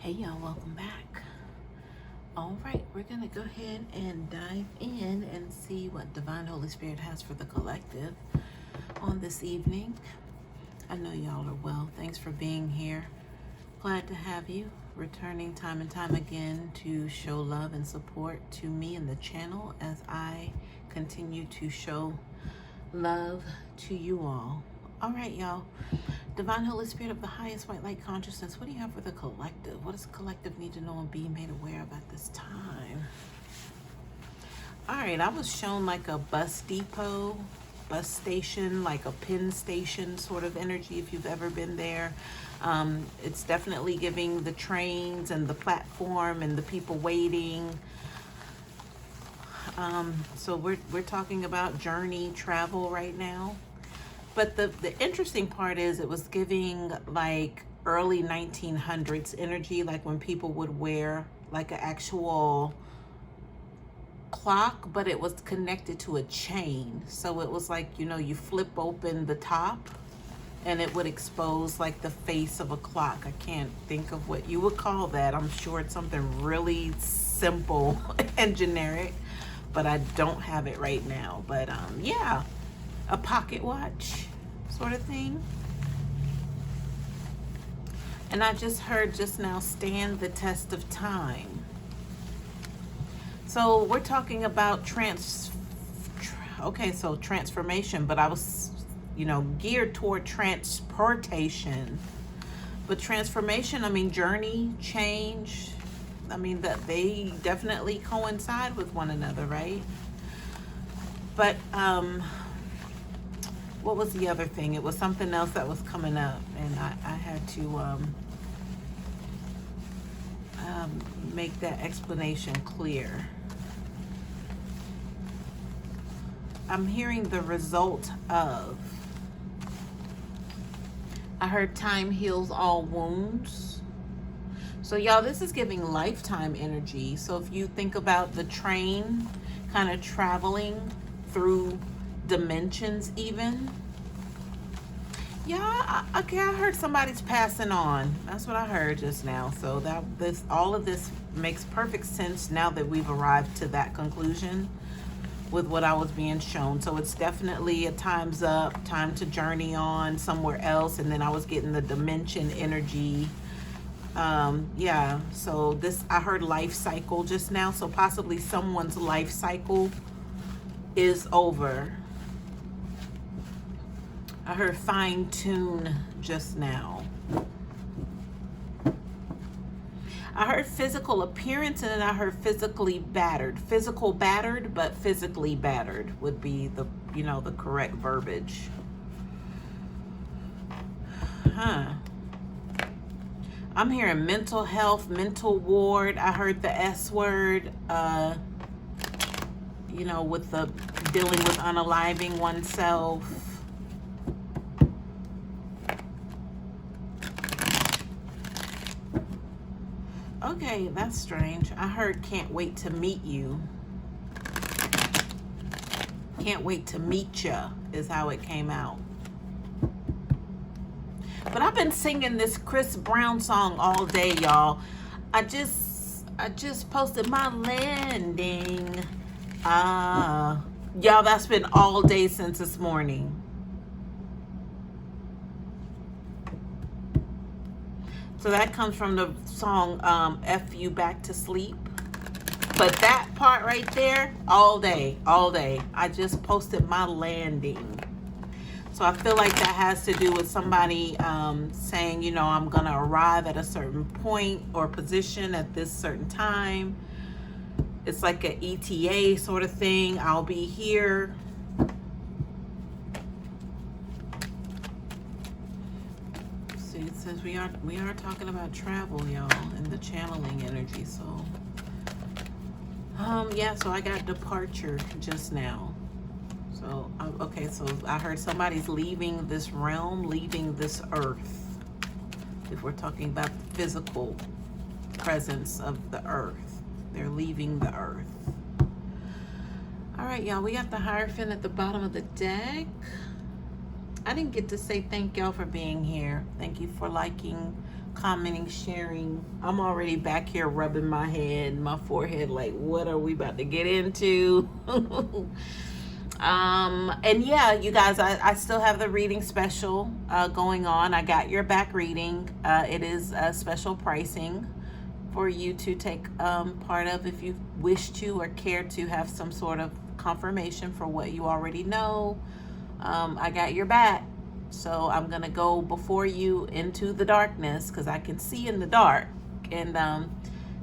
Hey y'all, welcome back. All right, we're gonna go ahead and dive in and see what Divine Holy Spirit has for the collective on this evening. I know y'all are well. Thanks for being here. Glad to have you returning time and time again to show love and support to me and the channel as I continue to show love to you all. All right, y'all. Divine Holy Spirit of the highest white light consciousness, what do you have for the collective? What does the collective need to know and be made aware of at this time? All right, I was shown like a bus depot, bus station, like a pin station sort of energy if you've ever been there. It's definitely giving the trains and the platform and the people waiting. So we're talking about journey, travel right now. But the interesting part is it was giving like early 1900s energy, like when people would wear like an actual clock, but it was connected to a chain. So it was like, you flip open the top and it would expose like the face of a clock. I can't think of what you would call that. I'm sure it's something really simple and generic, but I don't have it right now. But yeah. A pocket watch sort of thing. And I just heard just now, stand the test of time. So we're talking about transformation, but I was, geared toward transportation. But transformation, journey, change, that they definitely coincide with one another, right? But what was the other thing? It was something else that was coming up, and I had to make that explanation clear. I'm hearing the result of. I heard time heals all wounds. So y'all, this is giving lifetime energy. So if you think about the train kind of traveling through dimensions even. Yeah, okay, I heard somebody's passing on. That's what I heard just now. So all of this makes perfect sense now that we've arrived to that conclusion with what I was being shown. So it's definitely a time's up, time to journey on somewhere else. And then I was getting the dimension energy. Yeah, so I heard life cycle just now. So possibly someone's life cycle is over. I heard fine tune just now. I heard physical appearance, and then I heard physically battered. Physical battered, but physically battered would be the correct verbiage. I'm hearing mental health, mental ward. I heard the S word, with the dealing with unaliving oneself. Okay, that's strange. I heard can't wait to meet you. Can't wait to meet ya is how it came out. But I've been singing this Chris Brown song all day, y'all. I just posted my landing. Y'all, that's been all day since this morning. So that comes from the song F You Back to Sleep. But that part right there, all day. I just posted my landing. So I feel like that has to do with somebody saying, I'm going to arrive at a certain point or position at this certain time. It's like an ETA sort of thing. I'll be here. It says we are talking about travel, y'all, and the channeling energy. So yeah, so I got departure just now. So okay, so I heard somebody's leaving this realm, leaving this earth, if we're talking about the physical presence of the earth. They're leaving the earth. All right, y'all, we got the hierophant at the bottom of the deck. I didn't get to say thank y'all for being here. Thank you for liking commenting, sharing. I'm already back here rubbing my head, my forehead, like, what are we about to get into? And yeah, you guys, I still have the reading special going on. I got your back reading. It is special pricing for you to take part of if you wish to or care to have some sort of confirmation for what you already know. I got your back. So I'm going to go before you into the darkness because I can see in the dark, and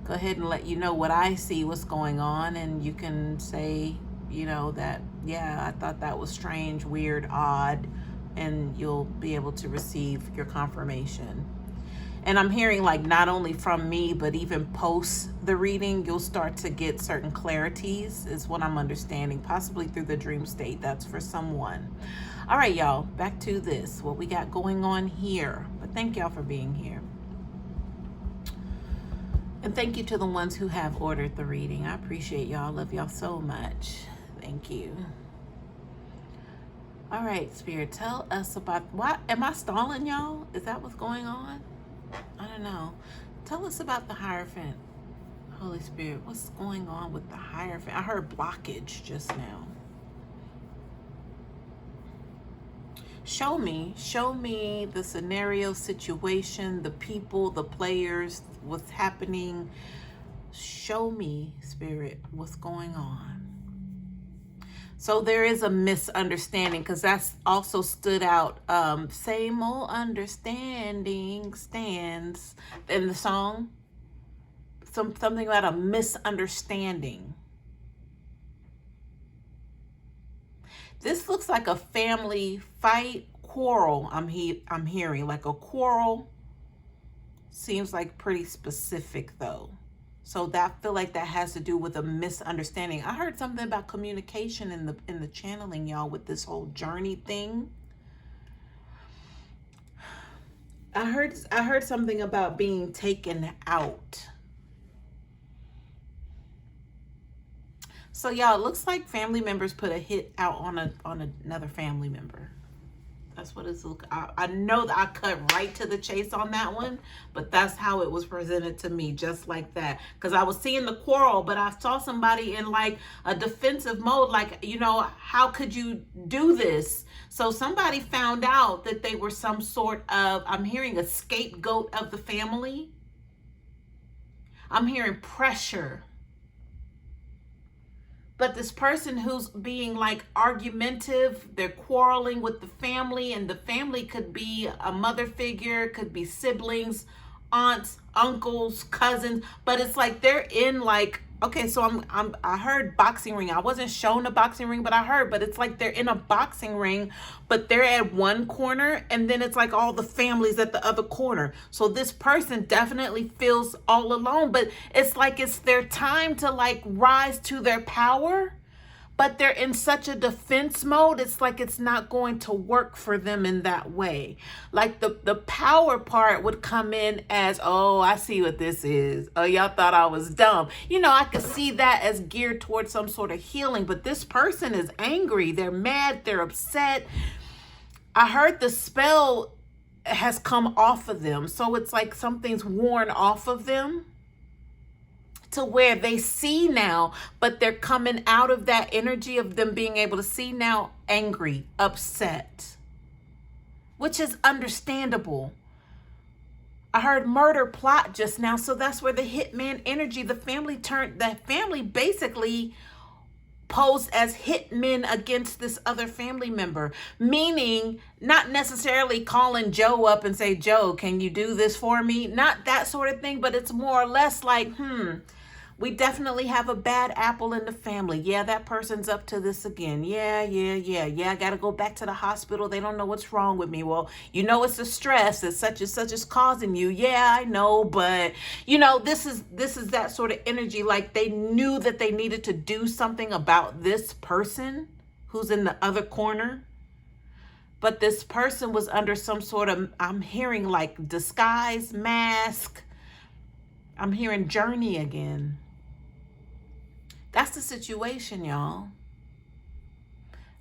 go ahead and let you know what I see, what's going on. And you can say, you know, that, yeah, I thought that was strange, weird, odd, and you'll be able to receive your confirmation. And I'm hearing, like, not only from me, but even post the reading, you'll start to get certain clarities, is what I'm understanding, possibly through the dream state. That's for someone. All right, y'all, back to this, what we got going on here. But thank y'all for being here. And thank you to the ones who have ordered the reading. I appreciate y'all. Love y'all so much. Thank you. All right, Spirit, tell us about, what, am I stalling y'all? Is that what's going on? I don't know. Tell us about the hierophant. Holy Spirit, what's going on with the hierophant? I heard blockage just now. Show me the scenario, situation, the people, the players, what's happening. Show me, Spirit, what's going on. So there is a misunderstanding, because that's also stood out. Same old understanding stands in the song. Something about a misunderstanding. This looks like a family fight, quarrel. I'm hearing like a quarrel. Seems like pretty specific though. So that, I feel like that has to do with a misunderstanding. I heard something about communication in the channeling, y'all, with this whole journey thing. I heard something about being taken out. So y'all, it looks like family members put a hit out on another family member. That's what it's look. I know that I cut right to the chase on that one, but that's how it was presented to me, just like that. Because I was seeing the quarrel, but I saw somebody in like a defensive mode, like, you know, how could you do this? So somebody found out that they were some sort of, I'm hearing a scapegoat of the family. I'm hearing pressure. But this person who's being like argumentative, they're quarreling with the family, and the family could be a mother figure, could be siblings, aunts, uncles, cousins, but it's like they're in like, okay, so I heard boxing ring. I wasn't shown a boxing ring, but I heard, but it's like they're in a boxing ring, but they're at one corner, and then it's like all the families at the other corner. So this person definitely feels all alone, but it's like it's their time to like rise to their power. But they're in such a defense mode, it's like it's not going to work for them in that way. Like the power part would come in as, oh, I see what this is. Oh, y'all thought I was dumb. You know, I could see that as geared towards some sort of healing, but this person is angry. They're mad. They're upset. I heard the spell has come off of them. So it's like something's worn off of them, to where they see now, but they're coming out of that energy of them being able to see now angry, upset, which is understandable. I heard murder plot just now. So that's where the hitman energy, the family basically posed as hitmen against this other family member, meaning not necessarily calling Joe up and say, Joe, can you do this for me? Not that sort of thing, but it's more or less like, we definitely have a bad apple in the family. Yeah, that person's up to this again. Yeah, I got to go back to the hospital. They don't know what's wrong with me. Well, you know, it's the stress that such and such is causing you. Yeah, I know, but you know, this is that sort of energy. Like they knew that they needed to do something about this person who's in the other corner. But this person was under some sort of, I'm hearing like disguise, mask. I'm hearing journey again. That's the situation, y'all.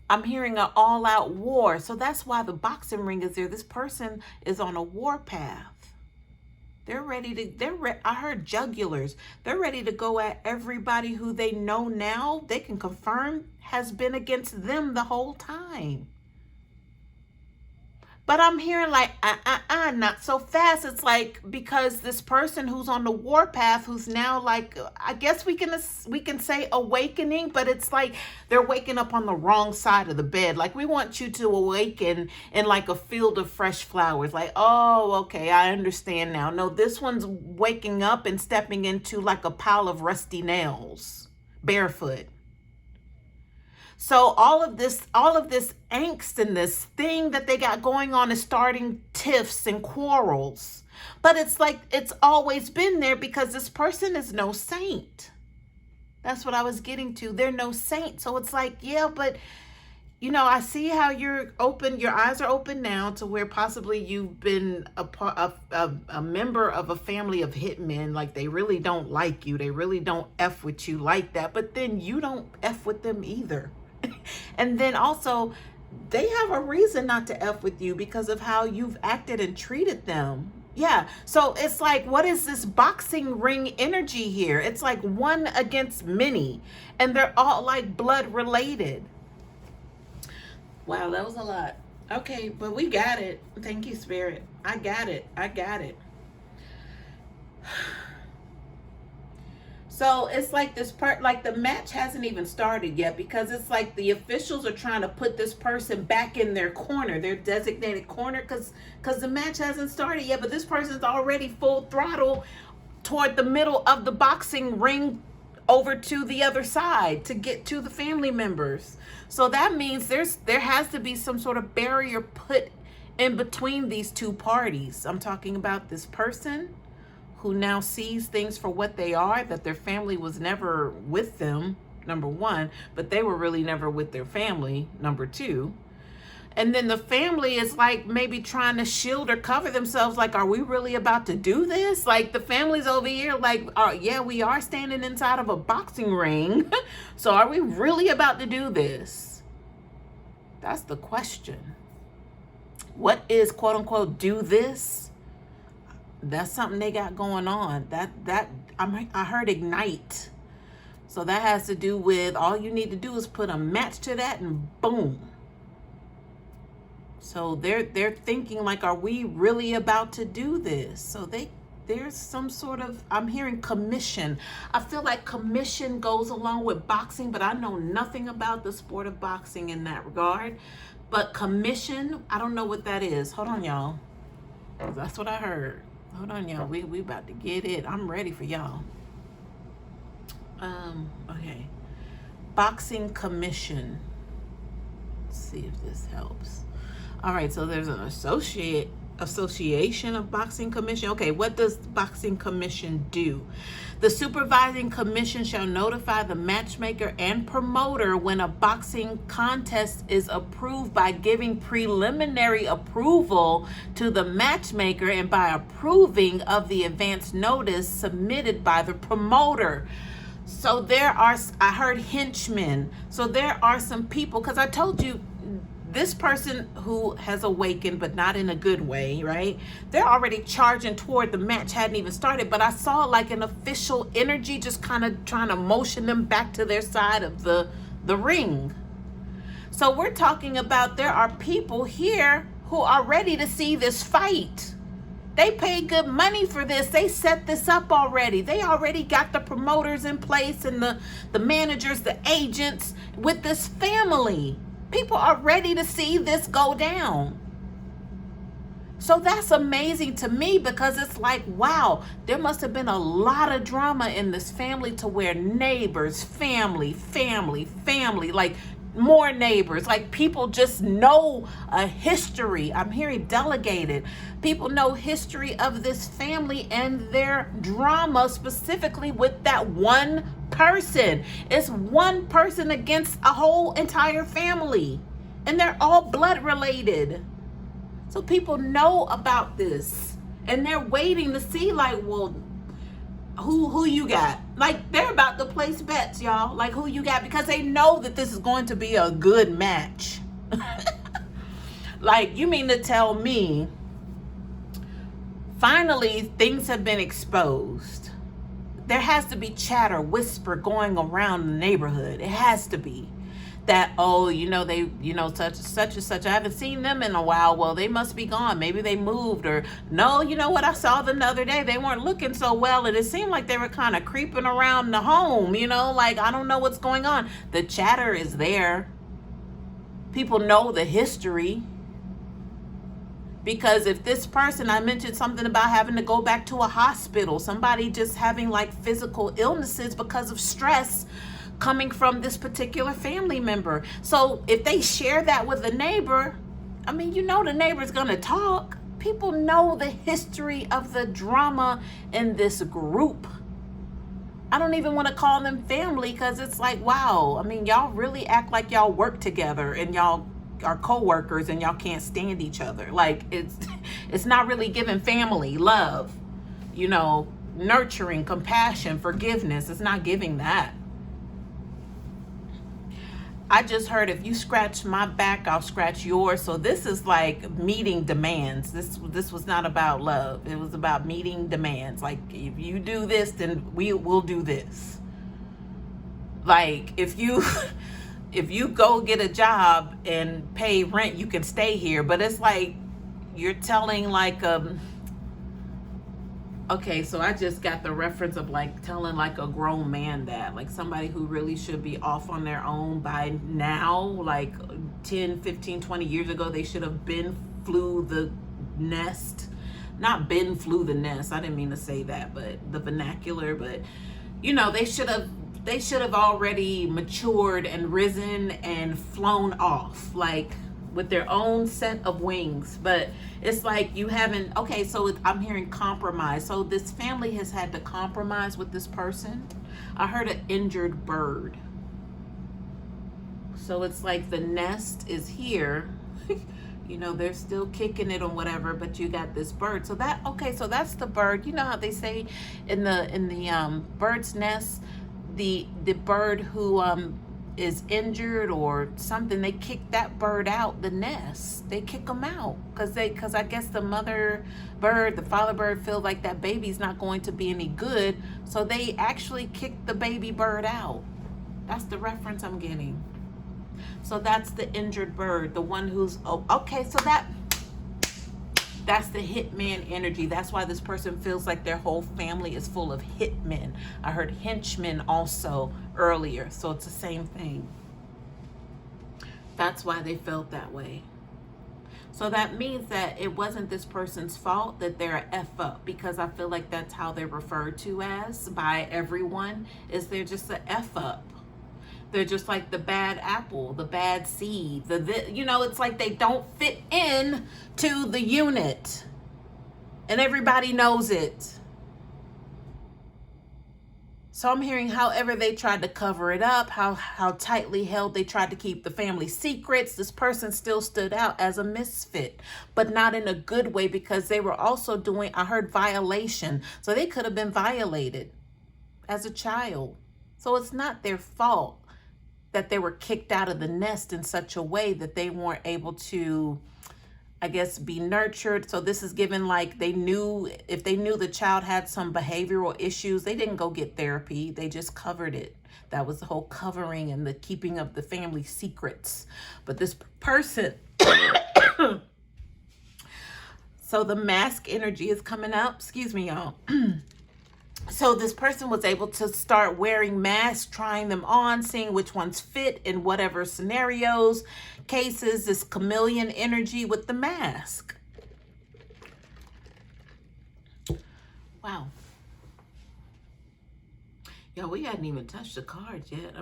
I'm hearing an all-out war. So that's why the boxing ring is there. This person is on a war path. They're ready to, I heard jugulars. They're ready to go at everybody who they know now, they can confirm has been against them the whole time. But I'm hearing like, not so fast. It's like, because this person who's on the warpath, who's now like, I guess we can say awakening, but it's like they're waking up on the wrong side of the bed. Like, we want you to awaken in like a field of fresh flowers. Like, oh, okay, I understand now. No, this one's waking up and stepping into like a pile of rusty nails, barefoot. So all of this angst and this thing that they got going on is starting tiffs and quarrels. But it's like it's always been there, because this person is no saint. That's what I was getting to. They're no saint. So it's like, yeah, but I see how you're open. Your eyes are open now to where possibly you've been a member of a family of hitmen. Like, they really don't like you. They really don't F with you like that. But then you don't F with them either. And then also, they have a reason not to F with you because of how you've acted and treated them. Yeah. So it's like, what is this boxing ring energy here? It's like one against many, and they're all like blood related. Wow, that was a lot. Okay, but we got it. Thank you, Spirit. I got it. So it's like this part, like the match hasn't even started yet, because it's like the officials are trying to put this person back in their corner, their designated corner, because the match hasn't started yet, but this person's already full throttle toward the middle of the boxing ring over to the other side to get to the family members. So that means there has to be some sort of barrier put in between these two parties. I'm talking about this person who now sees things for what they are, that their family was never with them, number one, but they were really never with their family, number two. And then the family is like maybe trying to shield or cover themselves, like, are we really about to do this? Like, the family's over here like, yeah, we are standing inside of a boxing ring. So are we really about to do this? That's the question. What is, quote unquote, do this? That's something they got going on. I heard ignite. So that has to do with, all you need to do is put a match to that and boom. So they're thinking like, are we really about to do this? So there's some sort of, I'm hearing commission. I feel like commission goes along with boxing, but I know nothing about the sport of boxing in that regard. But commission, I don't know what that is. Hold on, y'all. That's what I heard. Hold on, y'all. We about to get it. I'm ready for y'all. Okay. Boxing commission. Let's see if this helps. All right, so there's an association of boxing commission. Okay, what does boxing commission do? The supervising commission shall notify the matchmaker and promoter when a boxing contest is approved by giving preliminary approval to the matchmaker and by approving of the advance notice submitted by the promoter. So I heard henchmen. So there are some people, because I told you, this person who has awakened, but not in a good way, right? They're already charging toward the match, hadn't even started, but I saw like an official energy just kind of trying to motion them back to their side of the ring. So we're talking about, there are people here who are ready to see this fight. They paid good money for this. They set this up already. They already got the promoters in place and the managers, the agents with this family. People are ready to see this go down. So that's amazing to me, because it's like, wow, there must have been a lot of drama in this family to where neighbors, family, like more neighbors, like people just know a history. I'm hearing delegated. People know history of this family and their drama, specifically with that one person. It's one person against a whole entire family, and they're all blood related. So people know about this, and they're waiting to see, like, well, who you got? Like, they're about to place bets, y'all. Like, who you got? Because they know that this is going to be a good match. Like, you mean to tell me Finally, things have been exposed. There has to be chatter, whisper going around the neighborhood. It has to be that, oh, they, such and such. I haven't seen them in a while. Well, they must be gone. Maybe they moved. Or no, you know what? I saw them the other day. They weren't looking so well. And it seemed like they were kind of creeping around the home, like, I don't know what's going on. The chatter is there. People know the history. Because if this person, I mentioned something about having to go back to a hospital, somebody just having like physical illnesses because of stress coming from this particular family member. So if they share that with a neighbor, the neighbor's going to talk. People know the history of the drama in this group. I don't even want to call them family because it's like, wow, y'all really act like y'all work together and y'all are co-workers and y'all can't stand each other. Like it's not really giving family love, nurturing, compassion, forgiveness. It's not giving that. I just heard, if you scratch my back, I'll scratch yours. So this is like meeting demands. This was not about love. It was about meeting demands. Like, if you do this, then we'll do this. Like, if you go get a job and pay rent, you can stay here. But it's like you're telling like okay, so I just got the reference of like telling like a grown man that, like somebody who really should be off on their own by now, like 10, 15, 20 years ago, they should have flew the nest. Not flew the nest. I didn't mean to say that, but the vernacular, but they should have already matured and risen and flown off, like with their own set of wings. But it's like you haven't. Okay, so I'm hearing compromise. So this family has had to compromise with this person. I heard an injured bird. So it's like the nest is here. They're still kicking it or whatever, but you got this bird. So that's the bird. You know how they say in the bird's nest, the bird who is injured or something, they kick that bird out the nest. They kick them out because I guess the mother bird, the father bird, feels like that baby's not going to be any good, so they actually kick the baby bird out. That's the reference I'm getting. So that's the injured bird, the one who's okay. So that's the hitman energy. That's why this person feels like their whole family is full of hitmen. I heard henchmen also earlier, so it's the same thing. That's why they felt that way. So that means that it wasn't this person's fault that they're a F up, because I feel like that's how they're referred to as by everyone, is they're just a F up. They're just like the bad apple, the bad seed, it's like they don't fit in to the unit. And everybody knows it. So I'm hearing however they tried to cover it up, how tightly held they tried to keep the family secrets. This person still stood out as a misfit, but not in a good way, because they were also doing, I heard, violation. So they could have been violated as a child. So it's not their fault that they were kicked out of the nest in such a way that they weren't able to, I guess, be nurtured. So this is given like if they knew the child had some behavioral issues, they didn't go get therapy. They just covered it. That was the whole covering and the keeping of the family secrets. But this person, so the mask energy is coming up. Excuse me, y'all. So this person was able to start wearing masks, trying them on, seeing which ones fit in whatever scenarios, cases, this chameleon energy with the mask. Wow. Yeah, we hadn't even touched the cards yet.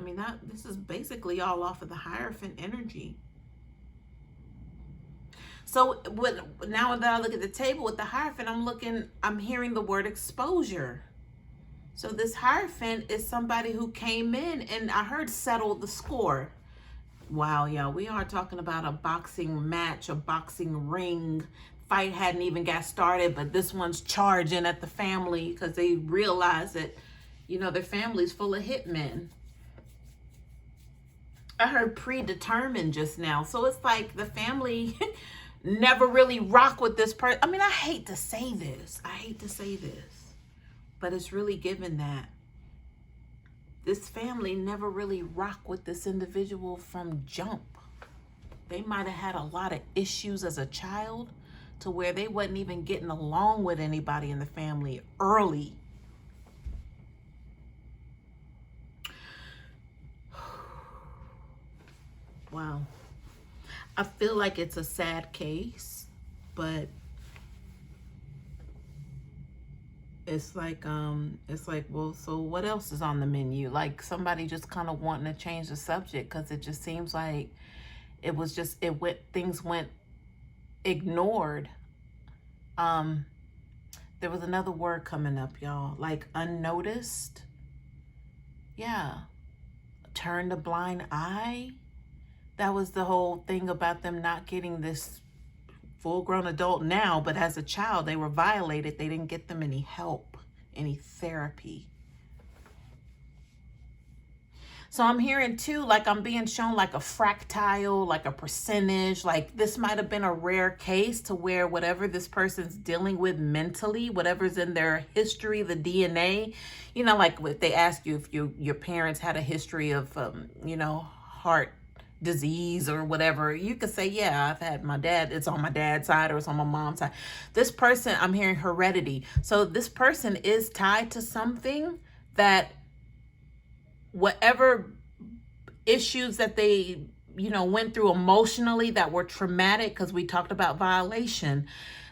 This is basically all off of the hierophant energy. So now that I look at the table with the hierophant, I'm hearing the word exposure. So this hierophant is somebody who came in and I heard settle the score. Wow, y'all, we are talking about a boxing match, a boxing ring. Fight hadn't even got started, but this one's charging at the family because they realize that, their family's full of hitmen. I heard predetermined just now. So it's like the family never really rock with this person. I mean, I hate to say this, but it's really given that this family never really rocked with this individual from jump. They might have had a lot of issues as a child to where they wasn't even getting along with anybody in the family early. Wow. I feel like it's a sad case, but it's like, well, so what else is on the menu? Like somebody just kind of wanting to change the subject, because it just seems like things went ignored. There was another word coming up, y'all, like unnoticed. Yeah. Turn a blind eye. That was the whole thing about them not getting this full-grown adult now, but as a child, they were violated. They didn't get them any help, any therapy. So I'm hearing too, like I'm being shown like a fractile, like a percentage, like this might have been a rare case to where whatever this person's dealing with mentally, whatever's in their history, the DNA, you know, like if they ask you if your parents had a history of, you know, heart disease or whatever, you could say, yeah, I've had my dad, it's on my dad's side or it's on my mom's side. This person, I'm hearing heredity. So this person is tied to something that whatever issues that they, you know, went through emotionally that were traumatic, because we talked about violation,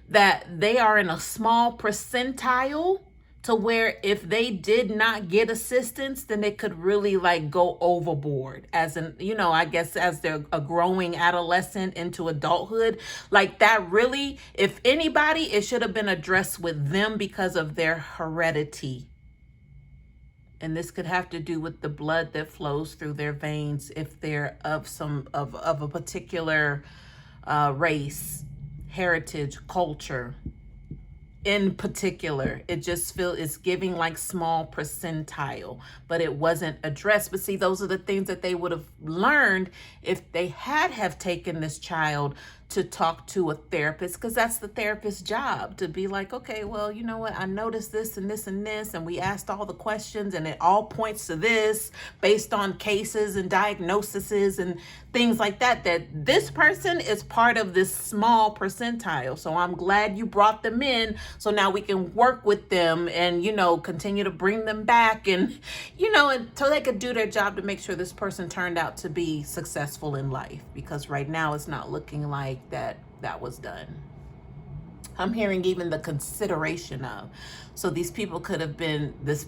that they are in a small percentile to where if they did not get assistance, then they could really like go overboard as an, you know, I guess as they're a growing adolescent into adulthood. Like that really, if anybody, it should have been addressed with them because of their heredity. And this could have to do with the blood that flows through their veins if they're of a particular race, heritage, culture. In particular, it just it's giving like small percentile, but it wasn't addressed. But see, those are the things that they would have learned if they have taken this child to talk to a therapist, because that's the therapist's job, to be like, okay, well, you know what, I noticed this and this and this, and we asked all the questions and it all points to this based on cases and diagnoses and things like that, that this person is part of this small percentile. So I'm glad you brought them in, so now we can work with them and, you know, continue to bring them back and, you know, until they could do their job to make sure this person turned out to be successful in life, because right now it's not looking like that was done. I'm hearing even the consideration of. So these people could have been this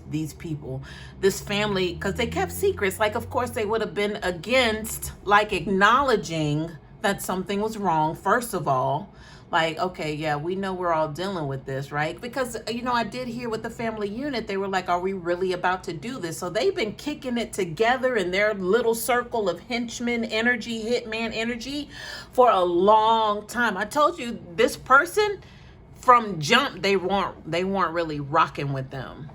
family, because they kept secrets. Like, of course, they would have been against like acknowledging that something was wrong. First of all, like, okay, yeah, we know we're all dealing with this, right? Because, you know, I did hear with the family unit, they were like, are we really about to do this? So they've been kicking it together in their little circle of henchman energy, hitman energy for a long time. I told you, this person from jump, they weren't really rocking with them.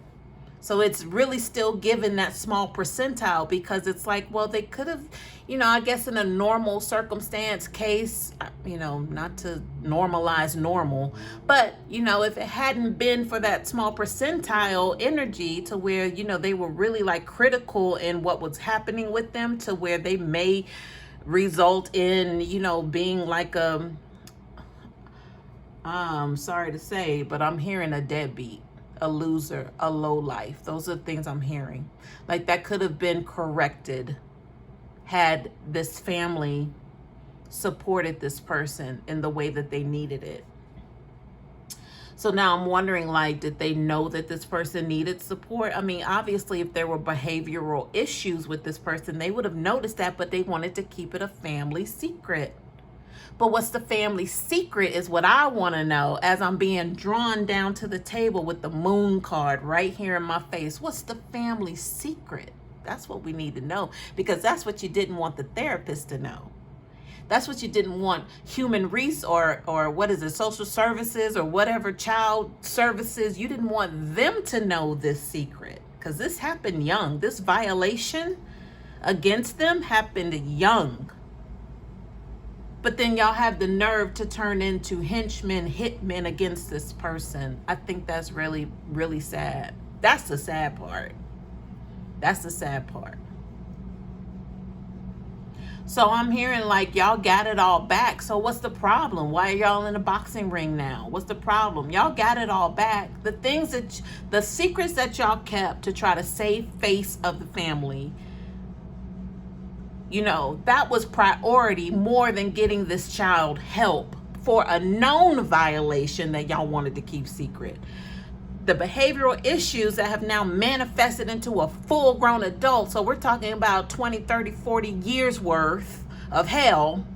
So it's really still given that small percentile, because it's like, well, they could have, you know, I guess in a normal circumstance case, you know, not to normalize normal, but, you know, if it hadn't been for that small percentile energy to where, you know, they were really like critical in what was happening with them, to where they may result in, you know, being like I'm sorry to say, but I'm hearing a deadbeat, a loser, a low life. Those are the things I'm hearing. Like that could have been corrected had this family supported this person in the way that they needed it. So now I'm wondering, like, did they know that this person needed support? I mean, obviously, if there were behavioral issues with this person, they would have noticed that, but they wanted to keep it a family secret. But what's the family secret is what I want to know, as I'm being drawn down to the table with the moon card right here in my face. What's the family secret? That's what we need to know, because that's what you didn't want the therapist to know. That's what you didn't want human resource or what is it, social services or whatever, child services. You didn't want them to know this secret, because this happened young. This violation against them happened young. But then y'all have the nerve to turn into henchmen, hitmen against this person. I think that's really, really sad. That's the sad part. That's the sad part. So I'm hearing like y'all got it all back. So what's the problem? Why are y'all in a boxing ring now? What's the problem? Y'all got it all back. The things that, the secrets that y'all kept to try to save face of the family, you know, that was priority more than getting this child help for a known violation that y'all wanted to keep secret. The behavioral issues that have now manifested into a full-grown adult. So we're talking about 20, 30, 40 years worth of hell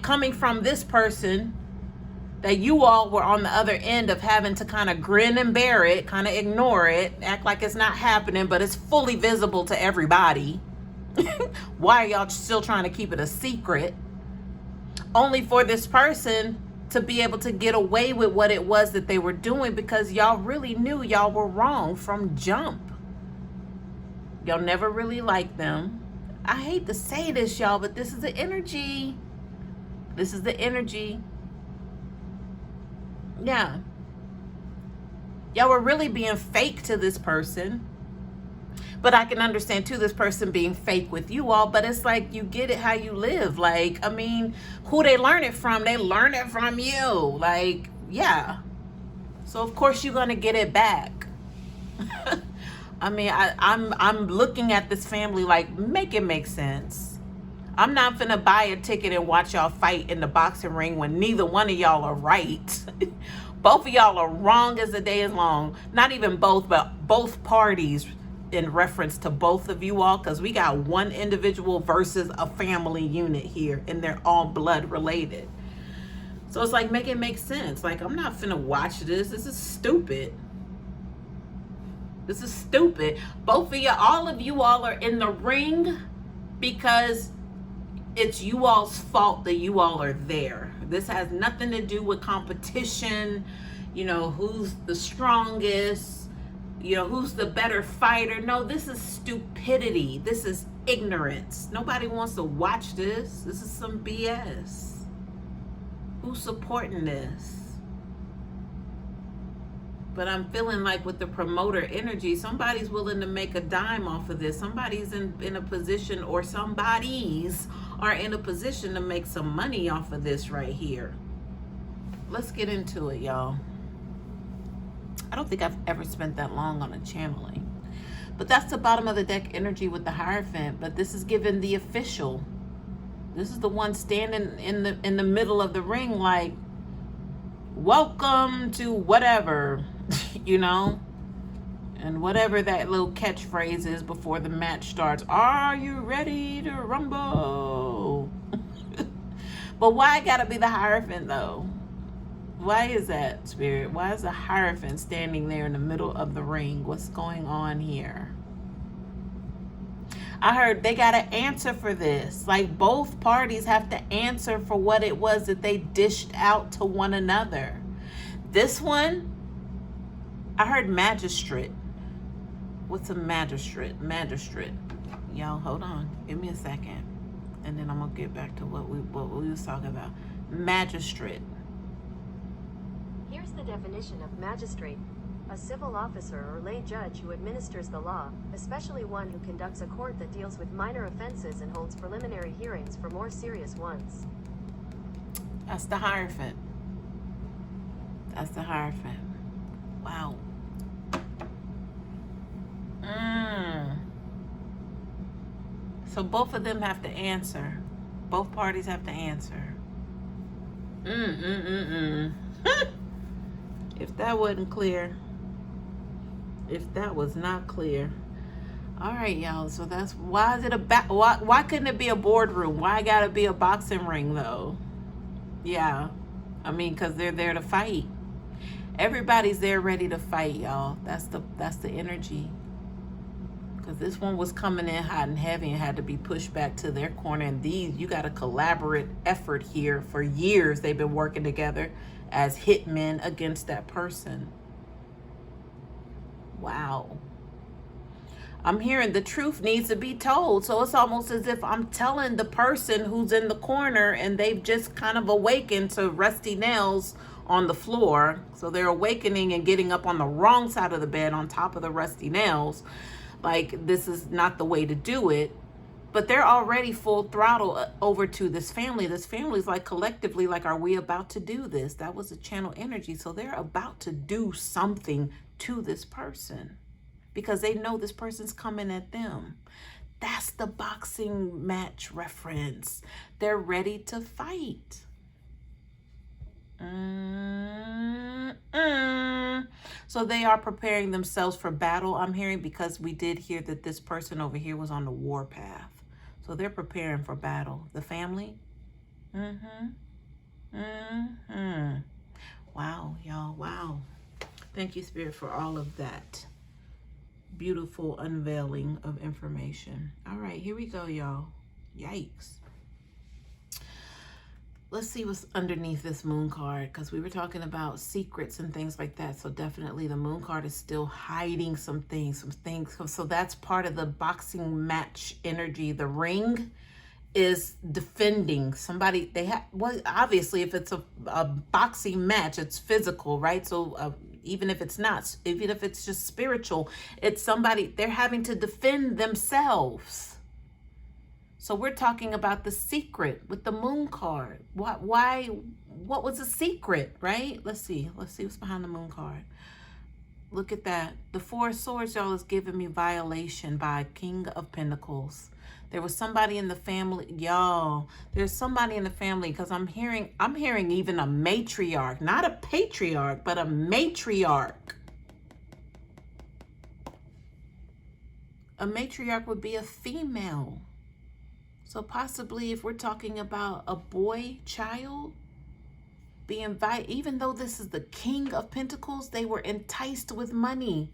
coming from this person that you all were on the other end of having to kind of grin and bear it, kind of ignore it, act like it's not happening, but it's fully visible to everybody. Why are y'all still trying to keep it a secret? Only for this person to be able to get away with what it was that they were doing, because y'all really knew y'all were wrong from jump. Y'all never really liked them. I hate to say this, y'all, but this is the energy. This is the energy. Yeah. Y'all were really being fake to this person. But I can understand too this person being fake with you all, but it's like you get it how you live. Like, I mean, who they learn it from? They learn it from you. Like, yeah. So of course you're gonna get it back. I mean, I'm looking at this family like, make it make sense. I'm not gonna buy a ticket and watch y'all fight in the boxing ring when neither one of y'all are right. Both of y'all are wrong as the day is long. Not even both, but both parties in reference to both of you all, because we got one individual versus a family unit here, and they're all blood related. So it's like, make it make sense. Like, I'm not finna watch this. This is stupid. This is stupid. Both of you, all of you all are in the ring because it's you all's fault that you all are there. This has nothing to do with competition, you know, who's the strongest, you know, who's the better fighter. No, this is stupidity. This is ignorance. Nobody wants to watch this. This is some BS. Who's supporting this? But I'm feeling like with the promoter energy, somebody's willing to make a dime off of this. Somebody's in a position, or somebodies are in a position to make some money off of this right here. Let's get into it, y'all. I don't think I've ever spent that long on a channeling. But that's the bottom of the deck energy with the Hierophant. But this is given the official. This is the one standing in the middle of the ring like, welcome to whatever, you know? And whatever that little catchphrase is before the match starts. Are you ready to rumble? But why it gotta be the Hierophant though? Why is that, Spirit? Why is the Hierophant standing there in the middle of the ring? What's going on here? I heard they got to answer for this. Like, both parties have to answer for what it was that they dished out to one another. This one, I heard magistrate. What's a magistrate? Magistrate. Y'all, hold on. Give me a second. And then I'm going to get back to what we was talking about. Magistrate. Here's the definition of magistrate: a civil officer or lay judge who administers the law, especially one who conducts a court that deals with minor offenses and holds preliminary hearings for more serious ones. That's the Hierophant. That's the Hierophant. Wow. So both of them have to answer. Both parties have to answer. If that wasn't clear, if that was not clear. All right, y'all. So that's why is it why couldn't it be a boardroom? Why gotta be a boxing ring though? Yeah, I mean, because they're there to fight. Everybody's there ready to fight, y'all. That's the energy. Because this one was coming in hot and heavy and had to be pushed back to their corner. And these, you got a collaborative effort here. For years, they've been working together as hitmen against that person. Wow. I'm hearing the truth needs to be told. So it's almost as if I'm telling the person who's in the corner and they've just kind of awakened to rusty nails on the floor. So they're awakening and getting up on the wrong side of the bed on top of the rusty nails. Like, this is not the way to do it. But they're already full throttle over to this family. This family is like collectively like, are we about to do this? That was a channel energy. So they're about to do something to this person because they know this person's coming at them. That's the boxing match reference. They're ready to fight. So they are preparing themselves for battle, I'm hearing, because we did hear that this person over here was on the war path. So they're preparing for battle. The family? Wow, y'all. Wow. Thank you, Spirit, for all of that beautiful unveiling of information. All right, here we go, y'all. Yikes. Let's see what's underneath this moon card, because we were talking about secrets and things like that. So definitely the moon card is still hiding some things. So that's part of the boxing match energy. The ring is defending somebody. Well, obviously, if it's a boxing match, it's physical, right? So even if it's not, even if it's just spiritual, it's somebody, they're having to defend themselves. So we're talking about the secret with the moon card. What was the secret, right? Let's see what's behind the moon card. Look at that. The Four of Swords, y'all, is giving me violation by King of Pentacles. There was somebody in the family, y'all. There's somebody in the family, because I'm hearing even a matriarch, not a patriarch, but a matriarch. A matriarch would be a female. So possibly if we're talking about a boy child being invited, even though this is the King of Pentacles, they were enticed with money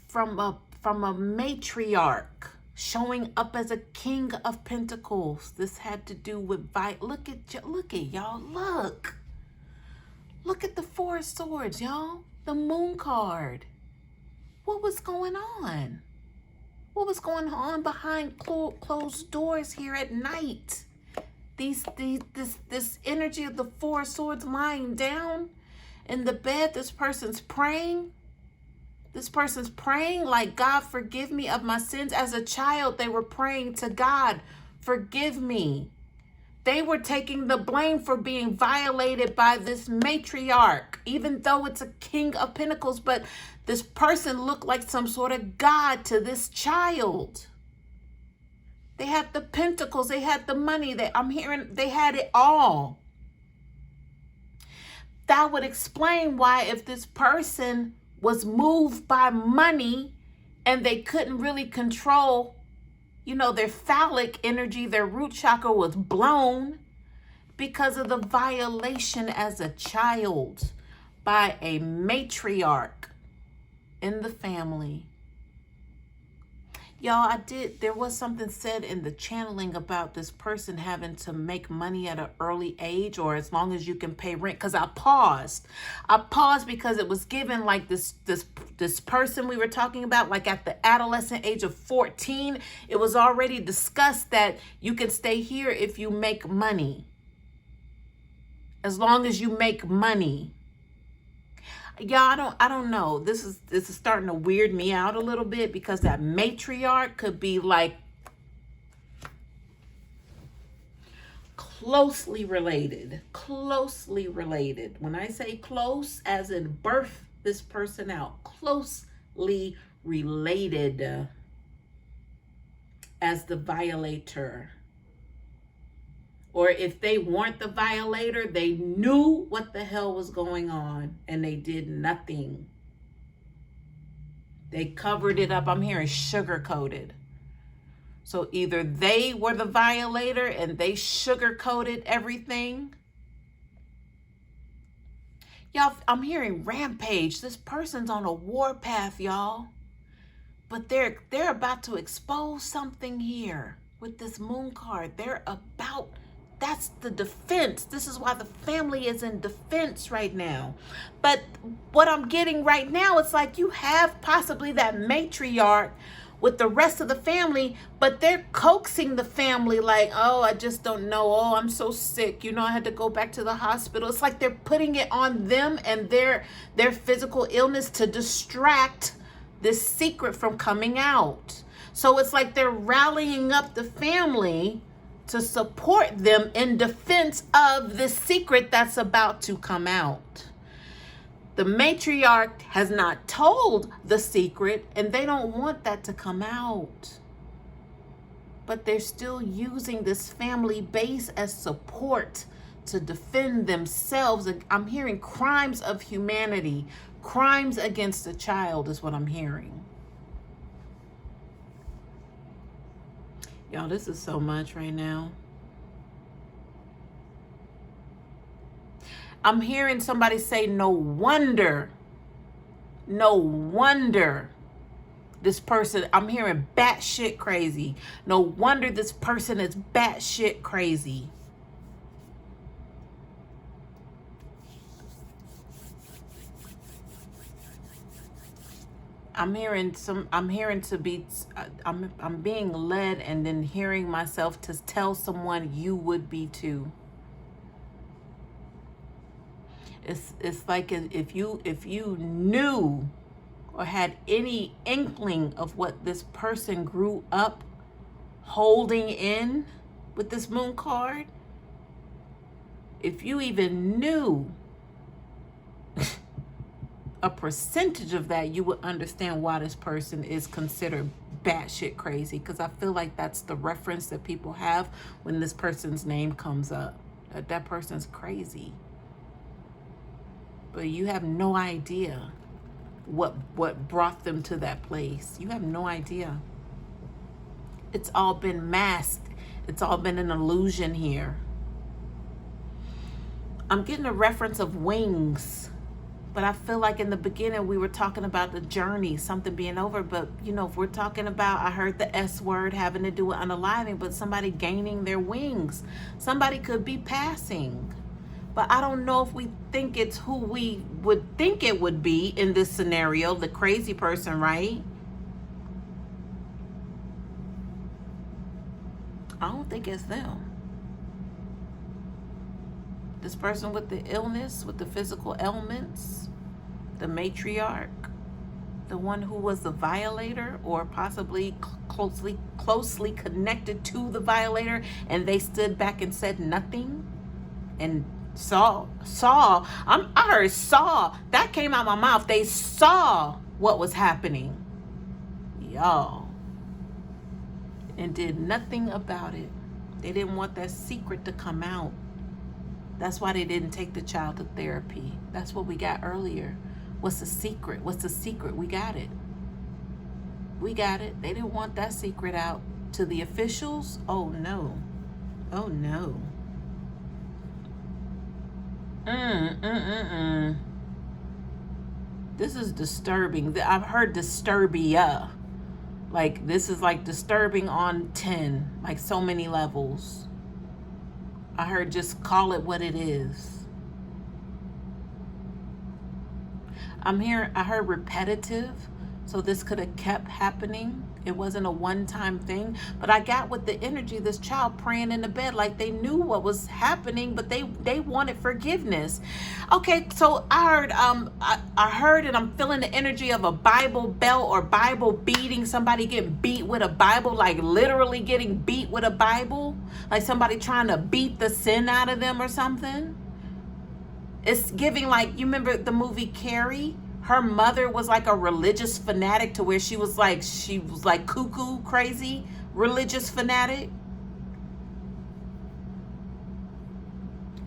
from a matriarch showing up as a King of Pentacles. This had to do with look at y'all. Look at the Four of Swords, y'all. The moon card. What was going on? What was going on behind closed doors here at night? This energy of the Four of Swords lying down in the bed. This person's praying. This person's praying like, God, forgive me of my sins. As a child, they were praying to God, forgive me. They were taking the blame for being violated by this matriarch, even though it's a King of Pentacles. But this person looked like some sort of god to this child. They had the pentacles. They had the money. I'm hearing they had it all. That would explain why, if this person was moved by money and they couldn't really control, their phallic energy, their root chakra was blown because of the violation as a child by a matriarch in the family. Y'all, there was something said in the channeling about this person having to make money at an early age, or as long as you can pay rent. Because I paused because it was given like this person we were talking about, like at the adolescent age of 14, it was already discussed that you can stay here if you make money. As long as you make money. Y'all, I don't know. This is starting to weird me out a little bit, because that matriarch could be like closely related. When I say close, as in birth this person out, closely related as the violator. Or if they weren't the violator, they knew what the hell was going on and they did nothing. They covered it up. I'm hearing sugar-coated. So either they were the violator and they sugar-coated everything. Y'all, I'm hearing rampage. This person's on a war path, y'all. But they're about to expose something here with this moon card. They're about That's the defense. This is why the family is in defense right now. But what I'm getting right now, it's like you have possibly that matriarch with the rest of the family, but they're coaxing the family like, oh, I just don't know. Oh, I'm so sick. You know, I had to go back to the hospital. It's like they're putting it on them and their physical illness to distract this secret from coming out. So it's like they're rallying up the family to support them in defense of this secret that's about to come out. The matriarch has not told the secret, and they don't want that to come out. But they're still using this family base as support to defend themselves. I'm hearing crimes of humanity, crimes against a child is what I'm hearing. Y'all, this is so much right now. I'm hearing somebody say, no wonder this person, I'm hearing batshit crazy. No wonder this person is batshit crazy. I'm being led and then hearing myself to tell someone you would be too. It's like if you knew or had any inkling of what this person grew up holding in with this moon card, if you even knew a percentage of that, you would understand why this person is considered batshit crazy. Because I feel like that's the reference that people have when this person's name comes up. That person's crazy. But you have no idea what brought them to that place. You have no idea. It's all been masked. It's all been an illusion here. I'm getting a reference of wings. But I feel like in the beginning we were talking about the journey, something being over. But, you know, if we're talking about, I heard the S word having to do with unaliving, but somebody gaining their wings. Somebody could be passing. But I don't know if we think it's who we would think it would be in this scenario, the crazy person, right? I don't think it's them. This person with the illness, with the physical ailments, the matriarch, the one who was the violator or possibly closely connected to the violator, and they stood back and said nothing and I heard saw. That came out my mouth. They saw what was happening. Y'all. And did nothing about it. They didn't want that secret to come out. That's why they didn't take the child to therapy. That's what we got earlier. What's the secret? What's the secret? We got it. We got it. They didn't want that secret out to the officials. Oh, no. Oh, no. This is disturbing. I've heard disturbia. Like, this is like disturbing on 10. Like, so many levels. I heard just call it what it is. I heard repetitive. So this could have kept happening. It wasn't a one-time thing. But I got with the energy, this child praying in the bed like they knew what was happening, but they wanted forgiveness. Okay, so I heard and I'm feeling the energy of a Bible belt or Bible beating, somebody getting beat with a Bible, like literally getting beat with a Bible, like somebody trying to beat the sin out of them or something. It's giving like, you remember the movie Carrie? Her mother was like a religious fanatic to where she was like cuckoo crazy religious fanatic.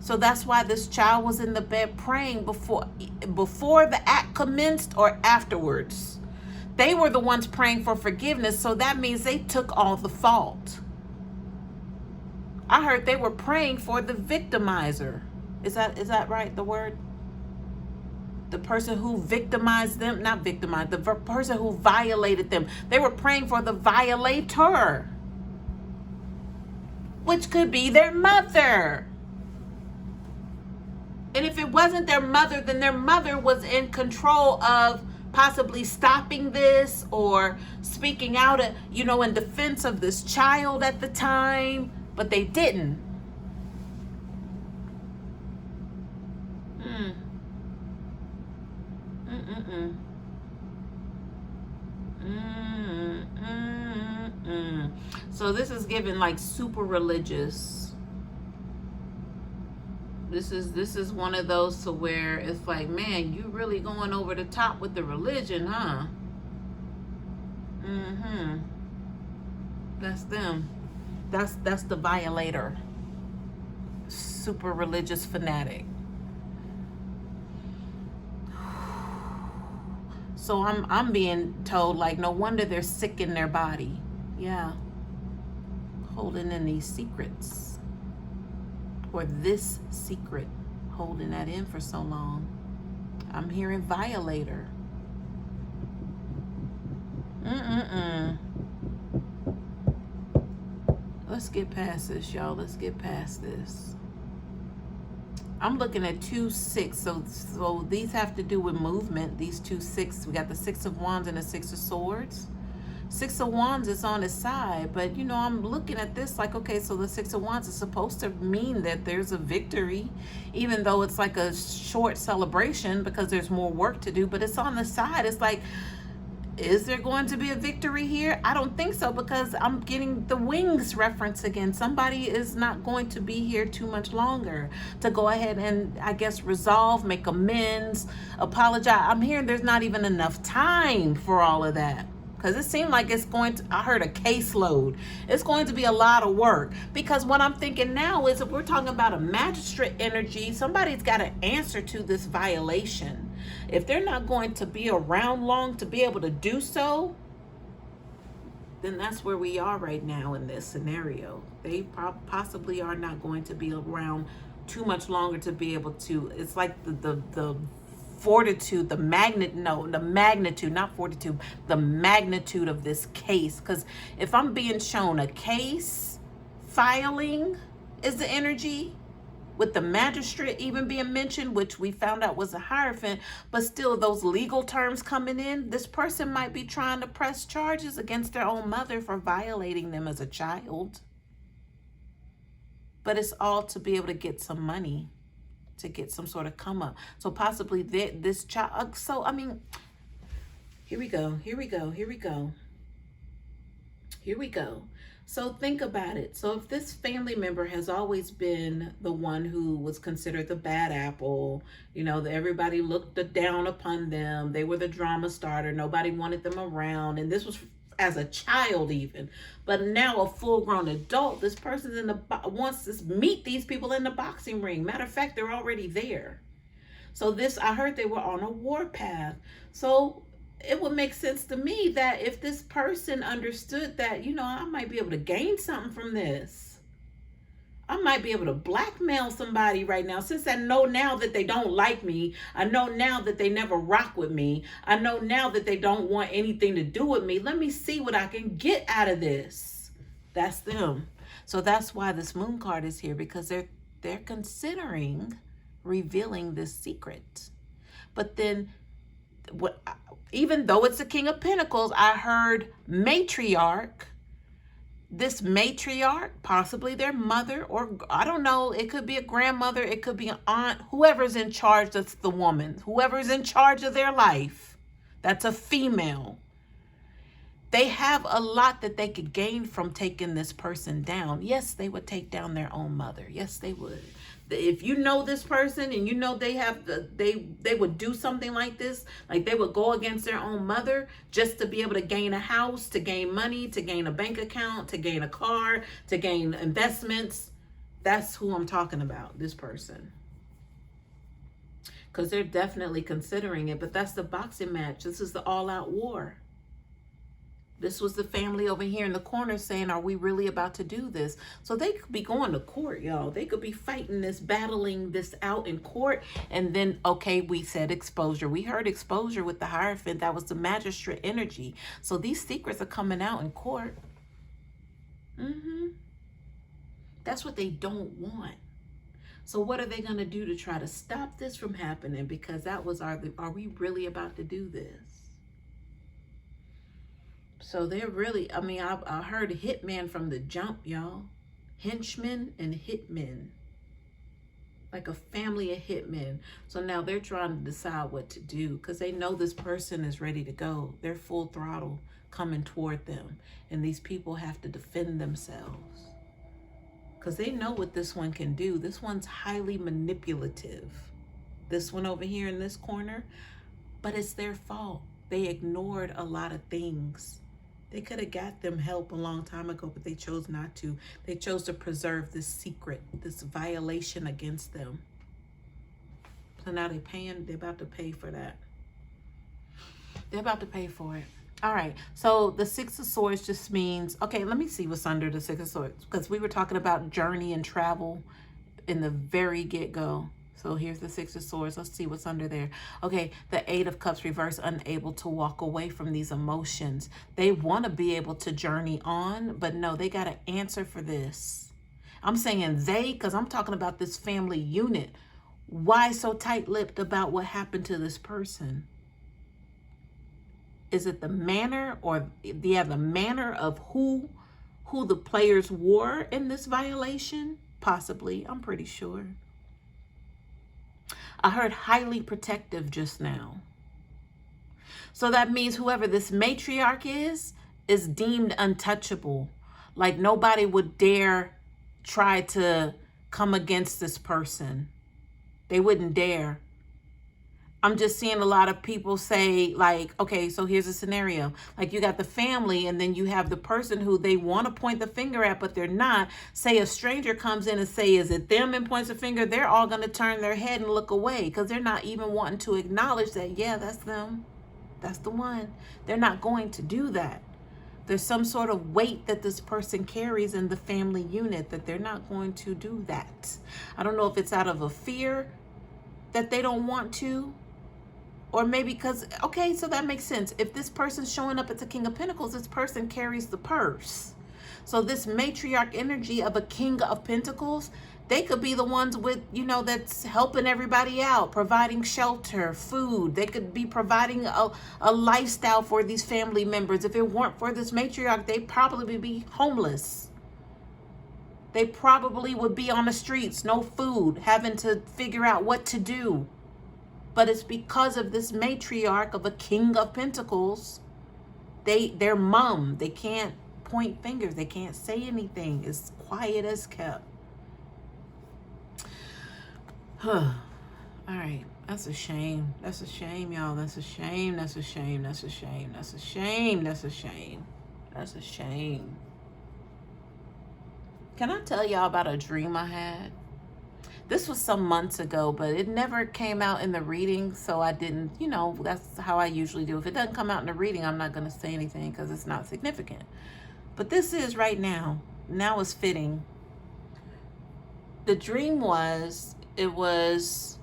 So that's why this child was in the bed praying before the act commenced or afterwards. They were the ones praying for forgiveness, so that means they took all the fault. I heard they were praying for the victimizer. Is that right, the word? The person who victimized them, not victimized, the person who violated them. They were praying for the violator. which could be their mother. And if it wasn't their mother, then their mother was in control of possibly stopping this or speaking out, in defense of this child at the time, but they didn't. So this is given like super religious. This is one of those to where it's like, man, you really going over the top with the religion, huh? That's them. That's the violator. Super religious fanatic. So I'm being told, like, no wonder they're sick in their body. Yeah. Holding in these secrets. Or this secret, holding that in for so long. I'm hearing violator. Let's get past this, y'all. Let's get past this. I'm looking at 2-6. So these have to do with movement. These 2-6. We got the 6 of Wands and the 6 of Swords. 6 of Wands is on his side, but I'm looking at this like, okay, so the 6 of Wands is supposed to mean that there's a victory, even though it's like a short celebration because there's more work to do, but it's on the side. It's like, is there going to be a victory here? I don't think so, because I'm getting the wings reference again. Somebody is not going to be here too much longer to go ahead and, I guess, resolve, make amends, apologize. I'm hearing there's not even enough time for all of that. Because it seemed like it's going to, I heard a caseload. It's going to be a lot of work. Because what I'm thinking now is, if we're talking about a magistrate energy, somebody's got to answer to this violation. If they're not going to be around long to be able to do so, then that's where we are right now in this scenario. They possibly are not going to be around too much longer to be able to, it's like the fortitude, the magnitude, not fortitude, the magnitude of this case. Because if I'm being shown a case filing is the energy, with the magistrate even being mentioned, which we found out was a hierophant, but still those legal terms coming in, this person might be trying to press charges against their own mother for violating them as a child. But it's all to be able to get some money, to get some sort of come up. So possibly this child, so I mean, here we go. So think about it. So if this family member has always been the one who was considered the bad apple, everybody looked down upon them, they were the drama starter, nobody wanted them around, and this was as a child even, but now a full-grown adult, this person's wants to meet these people in the boxing ring. Matter of fact, they're already there. So I heard they were on a warpath. So it would make sense to me that if this person understood that, I might be able to gain something from this. I might be able to blackmail somebody right now, since I know now that they don't like me. I know now that they never rock with me. I know now that they don't want anything to do with me. Let me see what I can get out of this. That's them. So that's why this moon card is here, because they're considering revealing this secret. But then, even though it's a King of Pentacles, I heard matriarch. This matriarch, possibly their mother, or I don't know, it could be a grandmother, it could be an aunt, whoever's in charge, that's the woman, whoever's in charge of their life, that's a female. They have a lot that they could gain from taking this person down. Yes, they would take down their own mother. Yes, they would. If you know this person and they would do something like this, like they would go against their own mother just to be able to gain a house, to gain money, to gain a bank account, to gain a car, to gain investments. That's who I'm talking about, this person. Because they're definitely considering it, but that's the boxing match. This is the all-out war. This was the family over here in the corner saying, are we really about to do this? So they could be going to court, y'all. They could be fighting this, battling this out in court. And then, okay, we said exposure. We heard exposure with the hierophant. That was the magistrate energy. So these secrets are coming out in court. That's what they don't want. So what are they going to do to try to stop this from happening? Because that was are we really about to do this? So they're really, I mean, I heard hitman from the jump, y'all. Henchmen and hitmen. Like a family of hitmen. So now they're trying to decide what to do because they know this person is ready to go. They're full throttle coming toward them. And these people have to defend themselves. Because they know what this one can do. This one's highly manipulative. This one over here in this corner. But it's their fault. They ignored a lot of things. They could have got them help a long time ago, but they chose not to. They chose to preserve this secret, this violation against them. So now they're about to pay for that. They're about to pay for it. All right, so the Six of Swords just means, okay, let me see what's under the Six of Swords, because we were talking about journey and travel in the very get-go. So here's the Six of Swords. Let's see what's under there. Okay, the Eight of Cups reverse, unable to walk away from these emotions. They want to be able to journey on, but no, they got an answer for this. I'm saying they, because I'm talking about this family unit. Why so tight-lipped about what happened to this person? Is it the manner or the manner of who the players were in this violation? Possibly, I'm pretty sure. I heard highly protective just now. So that means whoever this matriarch is deemed untouchable. Like nobody would dare try to come against this person. They wouldn't dare. I'm just seeing a lot of people say like, okay, so here's a scenario. Like you got the family and then you have the person who they want to point the finger at, but they're not. Say a stranger comes in and say, is it them, and points a finger. They're all going to turn their head and look away because they're not even wanting to acknowledge that, yeah, that's them. That's the one. They're not going to do that. There's some sort of weight that this person carries in the family unit that they're not going to do that. I don't know if it's out of a fear that they don't want to, or maybe because, okay, so that makes sense. If this person's showing up at the King of Pentacles, this person carries the purse. So this matriarch energy of a King of Pentacles, they could be the ones with, you know, that's helping everybody out, providing shelter, food. They could be providing a lifestyle for these family members. If it weren't for this matriarch, they'd probably be homeless. They probably would be on the streets, no food, having to figure out what to do. But it's because of this matriarch of a King of Pentacles. They're mum. They can't point fingers. They can't say anything. It's quiet as kept. All right. That's a shame. That's a shame, y'all. That's a shame. That's a shame. That's a shame. That's a shame. That's a shame. That's a shame. Can I tell y'all about a dream I had? This was some months ago, but it never came out in the reading, so I didn't, you know, that's how I usually do. If it doesn't come out in the reading, I'm not going to say anything because it's not significant. But this is right now. Now it's fitting. The dream was, it was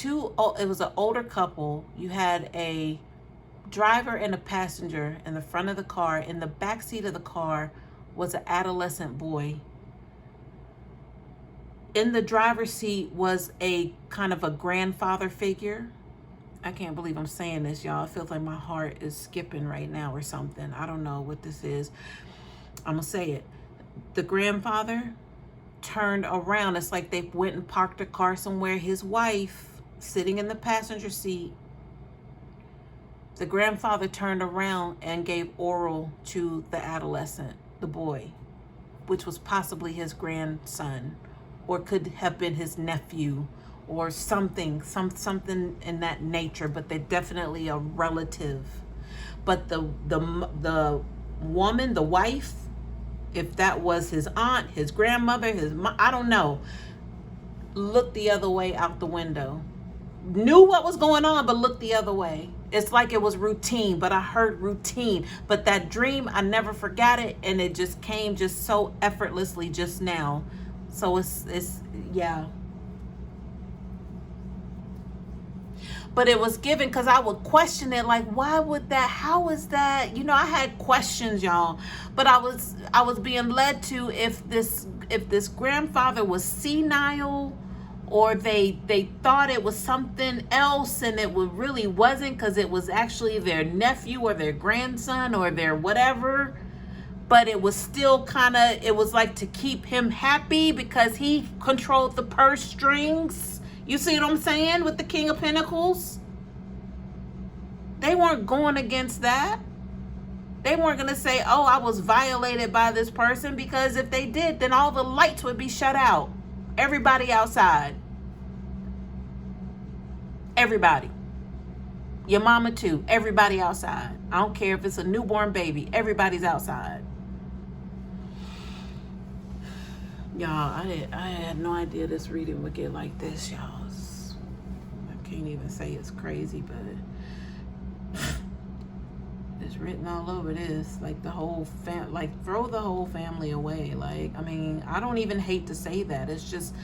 an older couple. You had a driver and a passenger in the front of the car. In the back seat of the car was an adolescent boy. In the driver's seat was a kind of a grandfather figure. I can't believe I'm saying this, y'all. It feels like my heart is skipping right now or something. I don't know what this is. I'm going to say it. The grandfather turned around. It's like they went and parked a car somewhere. His wife sitting in the passenger seat. The grandfather turned around and gave oral to the adolescent, the boy, which was possibly his grandson, or could have been his nephew or something in that nature, but they're definitely a relative. But the woman, the wife, if that was his aunt, his grandmother, his mom, I don't know, looked the other way out the window. Knew what was going on, but looked the other way. It's like it was routine, but I heard routine. But that dream, I never forgot it, and it just came just so effortlessly just now. So it's yeah. but it was given because I would question it, like, why would that, how is that, I had questions, y'all, but I was being led to, if this grandfather was senile, or they thought it was something else and it really wasn't, because it was actually their nephew or their grandson or their whatever, but it was still kind of, it was like to keep him happy because he controlled the purse strings. You see what I'm saying with the King of Pentacles? They weren't going against that. They weren't going to say, oh, I was violated by this person, because if they did, then all the lights would be shut out. Everybody outside. Everybody. Your mama too. Everybody outside. I don't care if it's a newborn baby. Everybody's outside. Y'all, I had no idea this reading would get like this, y'all. I can't even say it's crazy, but it's written all over this. Like the whole throw the whole family away. Like, I mean, I don't even hate to say that. It's just,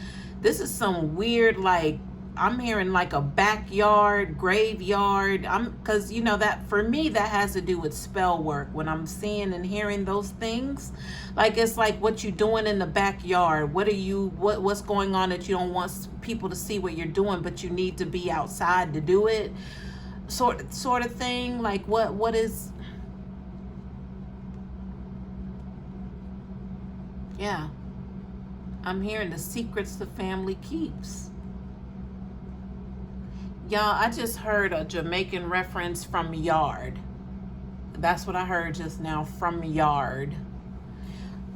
this is some weird, like, I'm hearing like a backyard, graveyard. Because, that for me, that has to do with spell work. When I'm seeing and hearing those things, like, it's like what you doing in the backyard. What's going on that you don't want people to see what you're doing, but you need to be outside to do it. Sort of thing. Like, what is... Yeah. I'm hearing the secrets the family keeps. Y'all, I just heard a Jamaican reference from yard. That's what I heard just now, from yard.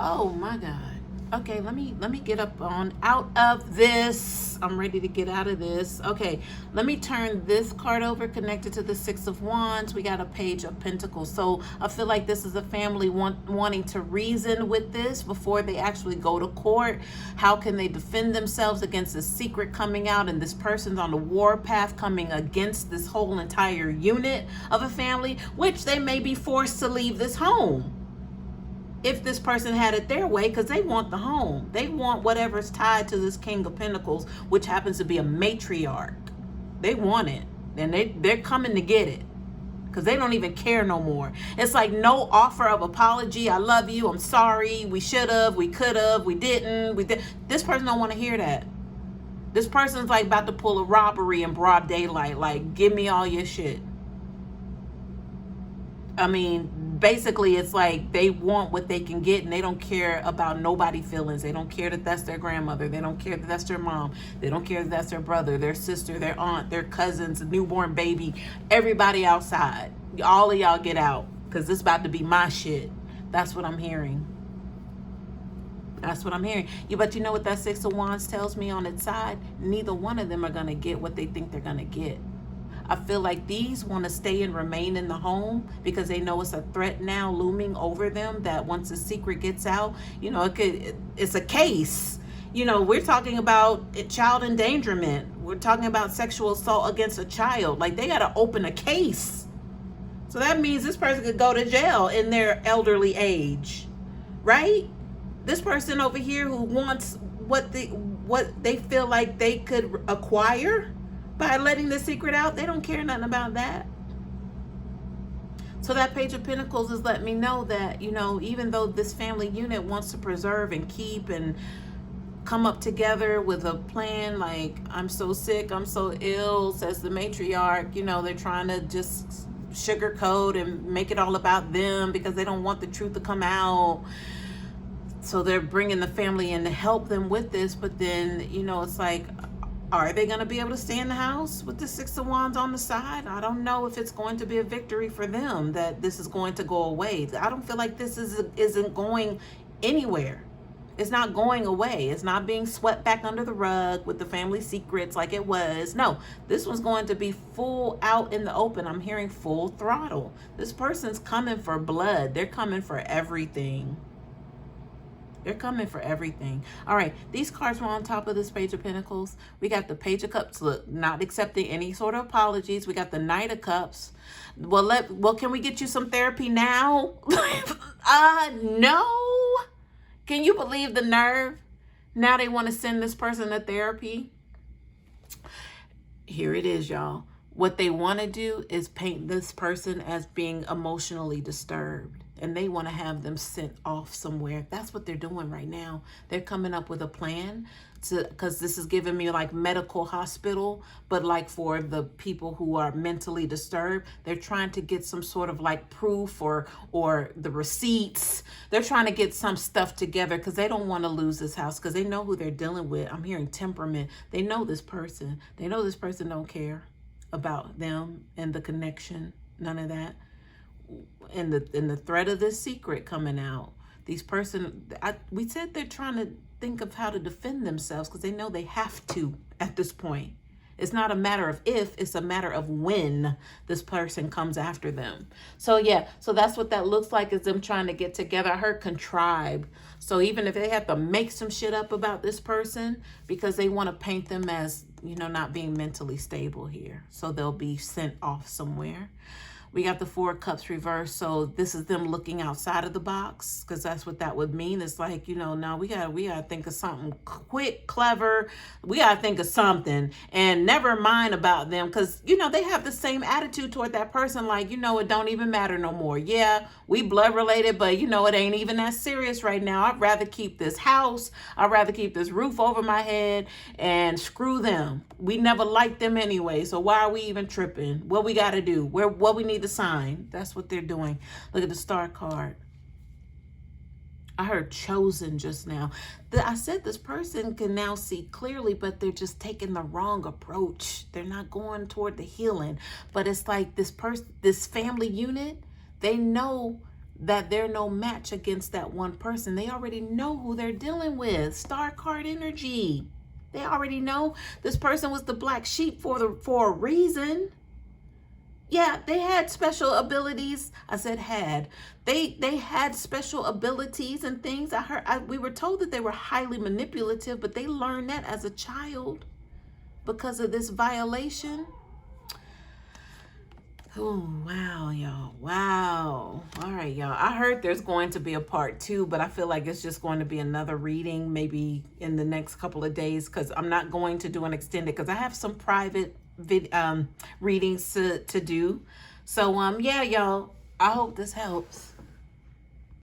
Oh my God. Okay, let me get out of this. I'm ready to get out of this. Okay, let me turn this card over, connected to the Six of Wands. We got a Page of Pentacles. So I feel like this is a family wanting to reason with this before they actually go to court. How can they defend themselves against a secret coming out, and this person's on the war path coming against this whole entire unit of a family, which they may be forced to leave this home. If this person had it their way, because they want the home. They want whatever's tied to this King of Pentacles, which happens to be a matriarch. They want it. And they're coming to get it. Because they don't even care no more. It's like no offer of apology. I love you. I'm sorry. We should have. We could have. We didn't. This person don't want to hear that. This person's like about to pull a robbery in broad daylight. Like, give me all your shit. I mean, basically, it's like they want what they can get, and they don't care about nobody's feelings. They don't care that that's their grandmother. They don't care that that's their mom. They don't care that that's their brother, their sister, their aunt, their cousins, a newborn baby. Everybody outside. All of y'all get out, because this about to be my shit. That's what I'm hearing. That's what I'm hearing. But you know what that Six of Wands tells me on its side? Neither one of them are going to get what they think they're going to get. I feel like these want to stay and remain in the home because they know it's a threat now looming over them, that once the secret gets out, it's a case. We're talking about child endangerment. We're talking about sexual assault against a child. Like, they got to open a case. So that means this person could go to jail in their elderly age, right? This person over here who wants what they feel like they could acquire by letting the secret out, they don't care nothing about that. So that Page of Pentacles is letting me know that, even though this family unit wants to preserve and keep and come up together with a plan, like, I'm so sick, I'm so ill, says the matriarch, they're trying to just sugarcoat and make it all about them because they don't want the truth to come out. So they're bringing the family in to help them with this, but then, it's like, are they going to be able to stay in the house with the Six of Wands on the side? I don't know if it's going to be a victory for them, that this is going to go away. I don't feel like this isn't going anywhere. It's not going away. It's not being swept back under the rug with the family secrets like it was. No, this one's going to be full out in the open. I'm hearing full throttle. This person's coming for blood. They're coming for everything. They're coming for everything. All right, these cards were on top of this Page of Pentacles. We got the Page of Cups, look, not accepting any sort of apologies. We got the Knight of Cups. Well, can we get you some therapy now? No. Can you believe the nerve? Now they want to send this person to therapy. Here it is, y'all. what they want to do is paint this person as being emotionally disturbed, and they want to have them sent off somewhere. That's what they're doing right now. They're coming up with a plan to, because this is giving me like medical hospital, but like for the people who are mentally disturbed, they're trying to get some sort of like proof or the receipts. They're trying to get some stuff together because they don't want to lose this house, because they know who they're dealing with. I'm hearing temperament. They know this person. They know this person don't care about them and the connection. None of that. And the threat of this secret coming out. These person, we said they're trying to think of how to defend themselves because they know they have to at this point. It's not a matter of if, it's a matter of when this person comes after them. So yeah, so that's what that looks like, is them trying to get together. I heard contrive. So even if they have to make some shit up about this person because they want to paint them as, you know, not being mentally stable here. So they'll be sent off somewhere. We got the Four of Cups reversed. So this is them looking outside of the box, because that's what that would mean. It's like, you know, now we gotta think of something quick, clever. We gotta think of something, and never mind about them, because, you know, they have the same attitude toward that person. Like, you know, it don't even matter no more. Yeah, we blood related, but you know, it ain't even that serious right now. I'd rather keep this house. I'd rather keep this roof over my head, and screw them. We never liked them anyway. So why are we even tripping? What we got to do? What we need to sign? That's what they're doing. Look at the Star card. I heard chosen just now. I said this person can now see clearly, but they're just taking the wrong approach. They're not going toward the healing. But it's like this family unit, they know that they're no match against that one person. They already know who they're dealing with. Star card energy. They already know this person was the black sheep for a reason. Yeah, they had special abilities. I said had. They had special abilities and things. We were told that they were highly manipulative, but they learned that as a child because of this violation. Oh, wow, y'all. Wow. All right, y'all. I heard there's going to be a part 2, but I feel like it's just going to be another reading maybe in the next couple of days, because I'm not going to do an extended, because I have some private readings to do. So, yeah, y'all. I hope this helps.